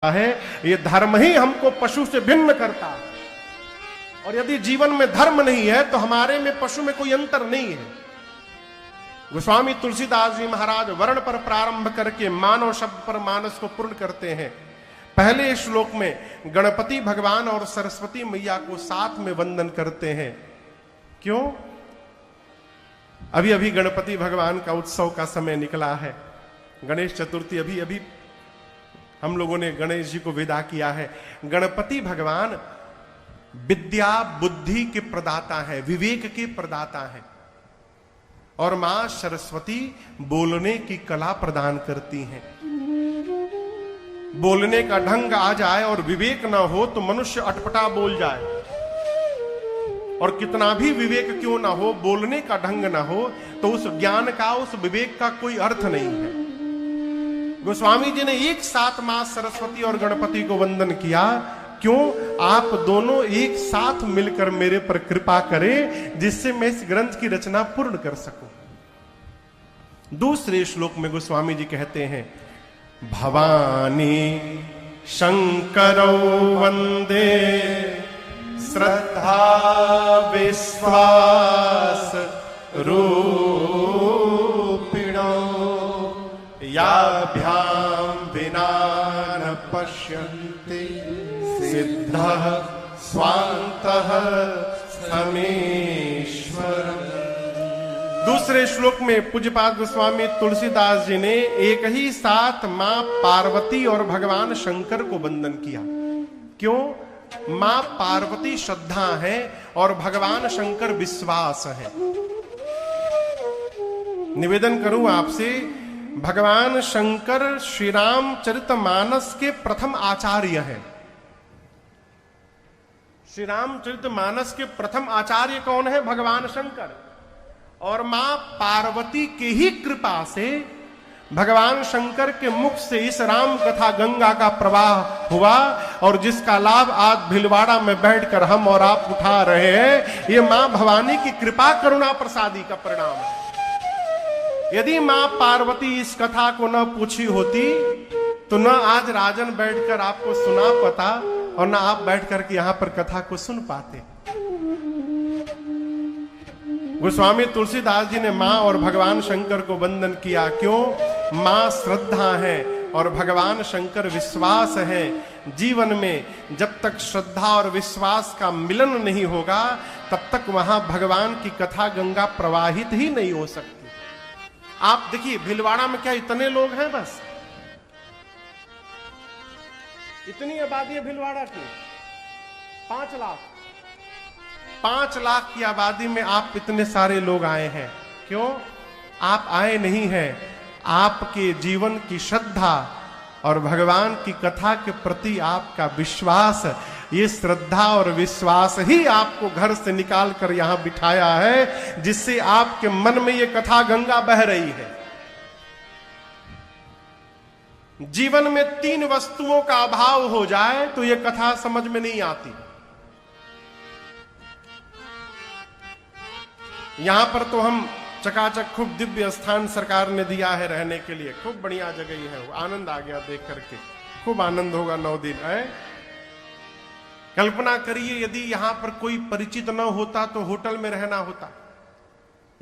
है। ये धर्म ही हमको पशु से भिन्न करता है। और यदि जीवन में धर्म नहीं है तो हमारे में पशु में कोई अंतर नहीं है। गोस्वामी तुलसीदास जी महाराज वर्ण पर प्रारंभ करके मानव शब्द पर मानस को पूर्ण करते हैं। पहले श्लोक में गणपति भगवान और सरस्वती मैया को साथ में वंदन करते हैं। क्यों? अभी अभी गणपति भगवान का उत्सव का समय निकला है। गणेश चतुर्थी अभी अभी हम लोगों ने गणेश जी को विदा किया है। गणपति भगवान विद्या बुद्धि के प्रदाता है, विवेक के प्रदाता है। और मां सरस्वती बोलने की कला प्रदान करती हैं। बोलने का ढंग आ जाए और विवेक ना हो तो मनुष्य अटपटा बोल जाए। और कितना भी विवेक क्यों ना हो, बोलने का ढंग ना हो तो उस ज्ञान का, उस विवेक का कोई अर्थ नहीं है। गोस्वामी जी ने एक साथ मां सरस्वती और गणपति को वंदन किया। क्यों? आप दोनों एक साथ मिलकर मेरे पर कृपा करें जिससे मैं इस ग्रंथ की रचना पूर्ण कर सकूं। दूसरे श्लोक में गोस्वामी जी कहते हैं, भवानी शंकरौ वंदे श्रद्धा विश्वास रूपिणो याभ्याम विना न पश्यन्ति सिद्धः स्वान्तः समेश्वरम्। दूसरे श्लोक में पूज्यपाद गोस्वामी तुलसीदास जी ने एक ही साथ मां पार्वती और भगवान शंकर को वंदन किया। क्यों? मां पार्वती श्रद्धा है और भगवान शंकर विश्वास है। निवेदन करूं आपसे, भगवान शंकर श्री रामचरितमानस के प्रथम आचार्य हैं। श्री रामचरितमानस के प्रथम आचार्य कौन है? भगवान शंकर। और मां पार्वती के ही कृपा से भगवान शंकर के मुख से इस राम कथा गंगा का प्रवाह हुआ और जिसका लाभ आज भिलवाड़ा में बैठकर हम और आप उठा रहे हैं। ये मां भवानी की कृपा करुणा प्रसादी का परिणाम है। यदि मां पार्वती इस कथा को न पूछी होती तो न आज राजन बैठकर आपको सुना पाता और न आप बैठकर के यहां पर कथा को सुन पाते। गोस्वामी तुलसीदास जी ने मां और भगवान शंकर को वंदन किया। क्यों? मां श्रद्धा है और भगवान शंकर विश्वास है। जीवन में जब तक श्रद्धा और विश्वास का मिलन नहीं होगा तब तक वहां भगवान की कथा गंगा प्रवाहित ही नहीं हो सकती। आप देखिए भिलवाड़ा में क्या इतने लोग हैं? बस इतनी आबादी है भिलवाड़ा की, 5 लाख। 5 लाख की आबादी में आप इतने सारे लोग आए हैं। क्यों? आप आए नहीं हैं, आपके जीवन की श्रद्धा और भगवान की कथा के प्रति आपका विश्वास, ये श्रद्धा और विश्वास ही आपको घर से निकाल कर यहां बिठाया है, जिससे आपके मन में ये कथा गंगा बह रही है। जीवन में 3 वस्तुओं का अभाव हो जाए तो ये कथा समझ में नहीं आती। यहां पर तो हम चकाचक खूब दिव्य स्थान सरकार ने दिया है रहने के लिए, खूब बढ़िया जगह है। आनंद आ गया देख करके, खूब आनंद होगा 9 दिन है। कल्पना करिए यदि यहां पर कोई परिचित न होता तो होटल में रहना होता।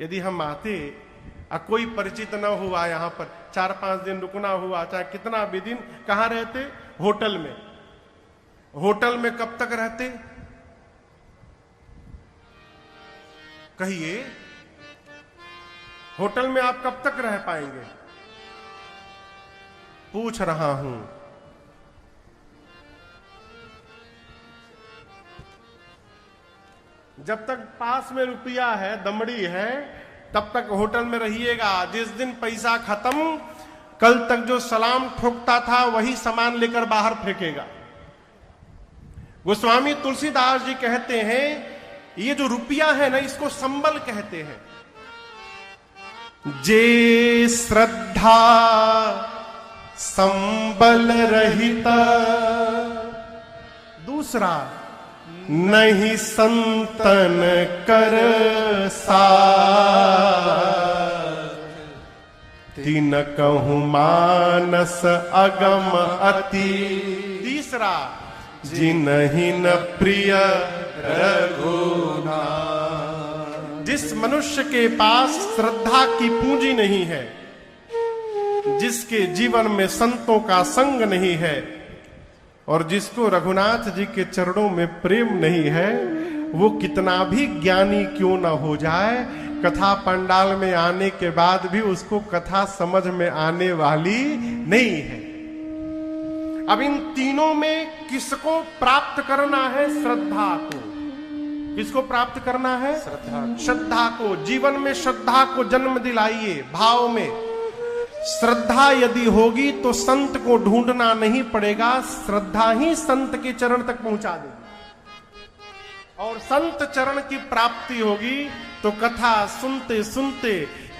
यदि हम आते और कोई परिचित न हुआ, यहां पर 4-5 दिन रुकना हुआ, चाहे कितना भी दिन, कहां रहते? होटल में। होटल में कब तक रहते? कहिए, होटल में आप कब तक रह पाएंगे? पूछ रहा हूं। जब तक पास में रुपया है, दमड़ी है, तब तक होटल में रहिएगा। जिस दिन पैसा खत्म, कल तक जो सलाम ठोकता था वही सामान लेकर बाहर फेंकेगा। गोस्वामी तुलसीदास जी कहते हैं ये जो रुपया है ना, इसको संबल कहते हैं। जे श्रद्धा संबल रहिता, दूसरा नहीं संतन कर साथ, तीन कहूँ मानस अगम अति। तीसरा, जिनहि न प्रिय रघुनाथ। जिस मनुष्य के पास श्रद्धा की पूंजी नहीं है, जिसके जीवन में संतों का संग नहीं है, और जिसको रघुनाथ जी के चरणों में प्रेम नहीं है, वो कितना भी ज्ञानी क्यों ना हो जाए, कथा पंडाल में आने के बाद भी उसको कथा समझ में आने वाली नहीं है। अब इन तीनों में किसको प्राप्त करना है? श्रद्धा को। किसको प्राप्त करना है? श्रद्धा को। जीवन में श्रद्धा को जन्म दिलाइए, भाव में। श्रद्धा यदि होगी तो संत को ढूंढना नहीं पड़ेगा, श्रद्धा ही संत के चरण तक पहुंचा देगी। और संत चरण की प्राप्ति होगी तो कथा सुनते सुनते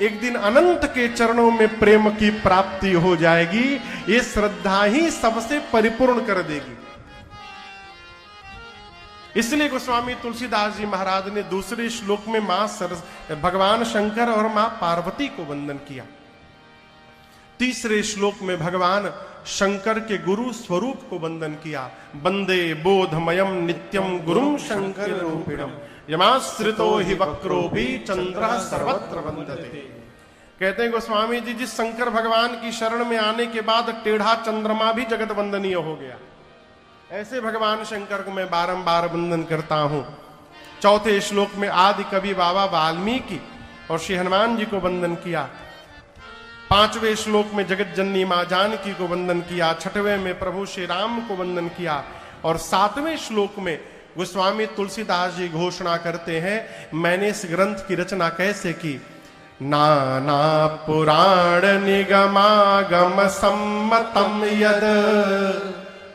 एक दिन अनंत के चरणों में प्रेम की प्राप्ति हो जाएगी। ये श्रद्धा ही सबसे परिपूर्ण कर देगी। इसलिए गोस्वामी तुलसीदास जी महाराज ने दूसरे श्लोक में भगवान शंकर और मां पार्वती को वंदन किया। तीसरे श्लोक में भगवान शंकर के गुरु स्वरूप को वंदन किया। वंदे बोधमयम नित्यम गुरुम शंकर रूपिणम यमाश्रितो हि वक्रोपि चंद्रः सर्वत्र वंदते। कहते हैं गोस्वामी जी, जिस शंकर भगवान की शरण में आने के बाद टेढ़ा चंद्रमा भी जगत वंदनीय हो गया, ऐसे भगवान शंकर को मैं बारंबार वंदन करता हूं। चौथे श्लोक में आदि कवि बाबा वाल्मीकि और श्री हनुमान जी को वंदन किया। पांचवें श्लोक में जगत जननी मां जानकी को वंदन किया। छठवें में प्रभु श्री राम को वंदन किया। और सातवें श्लोक में गोस्वामी तुलसीदास जी घोषणा करते हैं, मैंने इस ग्रंथ की रचना कैसे की। नाना पुराण निगमागम सम्मतम यद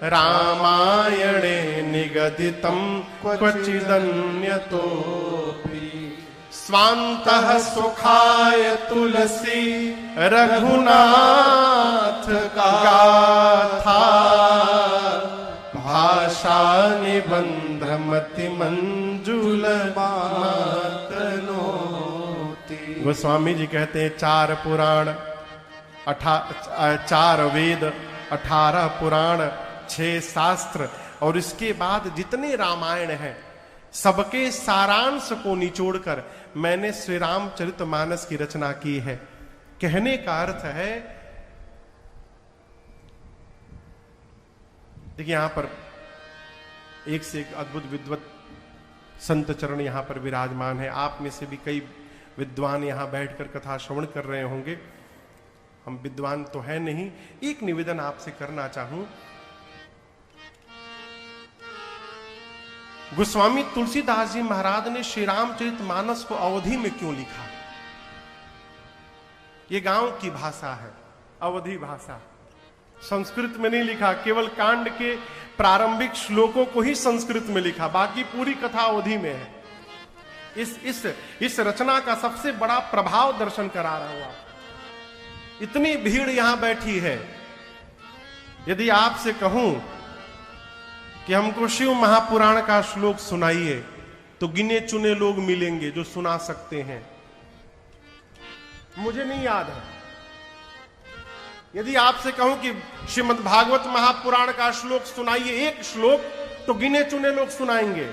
रामायणे निगदितम क्वचिदन्यतोऽपि स्वान्तः सुखाय तुलसी रघुनाथ गाथा भाषा निबंध मति मंजुल मातनोति। गोस्वामी जी कहते हैं 4 पुराण, 4 वेद, 18 पुराण, 6 शास्त्र और इसके बाद जितने रामायण हैं सबके सारांश को निचोड़कर मैंने श्री रामचरितमानस की रचना की है। कहने का अर्थ है, देखिए यहां पर एक से एक अद्भुत विद्वत संत चरण यहां पर विराजमान है। आप में से भी कई विद्वान यहां बैठकर कथा श्रवण कर रहे होंगे। हम विद्वान तो है नहीं। एक निवेदन आपसे करना चाहूं, गोस्वामी तुलसीदास जी महाराज ने श्री रामचरितमानस को अवधि में क्यों लिखा? ये गांव की भाषा है, अवधि भाषा। संस्कृत में नहीं लिखा, केवल कांड के प्रारंभिक श्लोकों को ही संस्कृत में लिखा, बाकी पूरी कथा अवधि में है। इस रचना का सबसे बड़ा प्रभाव दर्शन करा रहा हूं। इतनी भीड़ यहां बैठी है, यदि आपसे कहूं कि हमको शिव महापुराण का श्लोक सुनाइए तो गिने चुने लोग मिलेंगे जो सुना सकते हैं। मुझे नहीं याद है। यदि आपसे कहूं कि श्रीमद् भागवत महापुराण का श्लोक सुनाइए, एक श्लोक, तो गिने चुने लोग सुनाएंगे।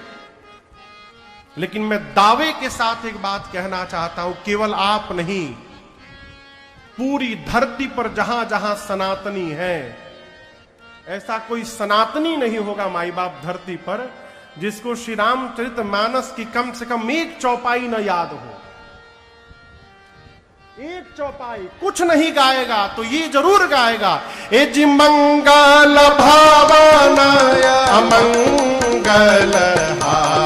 लेकिन मैं दावे के साथ एक बात कहना चाहता हूं, केवल आप नहीं, पूरी धरती पर जहां जहां सनातनी है, ऐसा कोई सनातनी नहीं होगा माई बाप धरती पर जिसको श्री रामचरितमानस की कम से कम एक चौपाई न याद हो। एक चौपाई कुछ नहीं गाएगा तो ये जरूर गाएगा, ए जी मंगल भावनाय अमंगल हारे,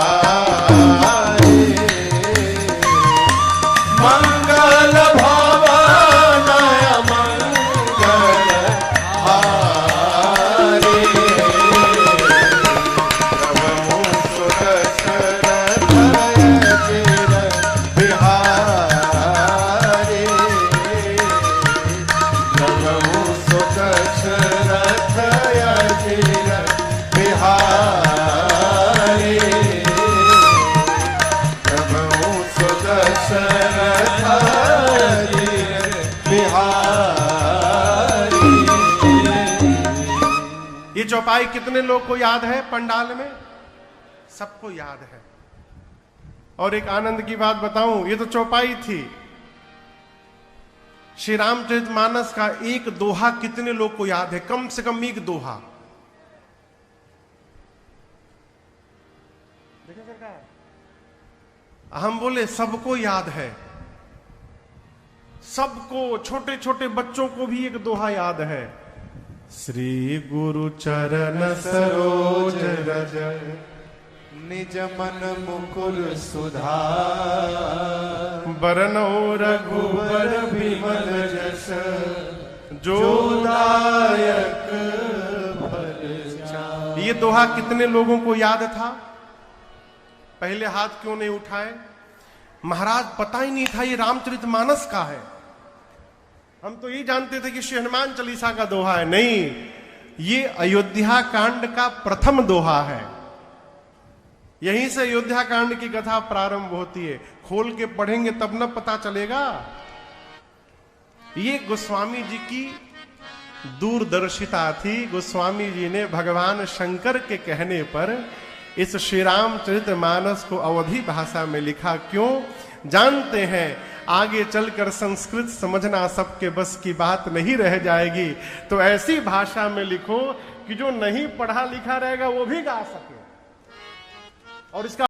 मंगल भावनाय अमंगल हारे, प्रभु सुत शरथ चिर बिहारी, प्रभु सुत शरथ चिर बिहारी। चौपाई कितने लोग को याद है पंडाल में? सबको याद है। और एक आनंद की बात बताऊं, ये तो चौपाई थी। श्री रामचरितमानस का एक दोहा कितने लोग को याद है? कम से कम एक दोहा। देखिए सरकार, हम बोले सबको याद है, सबको, छोटे छोटे बच्चों को भी एक दोहा याद है। श्री गुरु चरण सरोज रज निज मन मुकुर सुधार, बरनौ रघुबर बिमल जस जो दायक फल चार। ये दोहा कितने लोगों को याद था? पहले हाथ क्यों नहीं उठाए? महाराज पता ही नहीं था ये रामचरितमानस का है। हम तो ये जानते थे कि श्री हनुमान चालीसा का दोहा है। नहीं, ये अयोध्या कांड का प्रथम दोहा है। यहीं से अयोध्या कांड की कथा प्रारंभ होती है। खोल के पढ़ेंगे तब न पता चलेगा। ये गोस्वामी जी की दूरदर्शिता थी। गोस्वामी जी ने भगवान शंकर के कहने पर इस श्री रामचरितमानस को अवधी भाषा में लिखा। क्यों? जानते हैं आगे चलकर संस्कृत समझना सबके बस की बात नहीं रह जाएगी, तो ऐसी भाषा में लिखो कि जो नहीं पढ़ा लिखा रहेगा वो भी गा सके। और इसका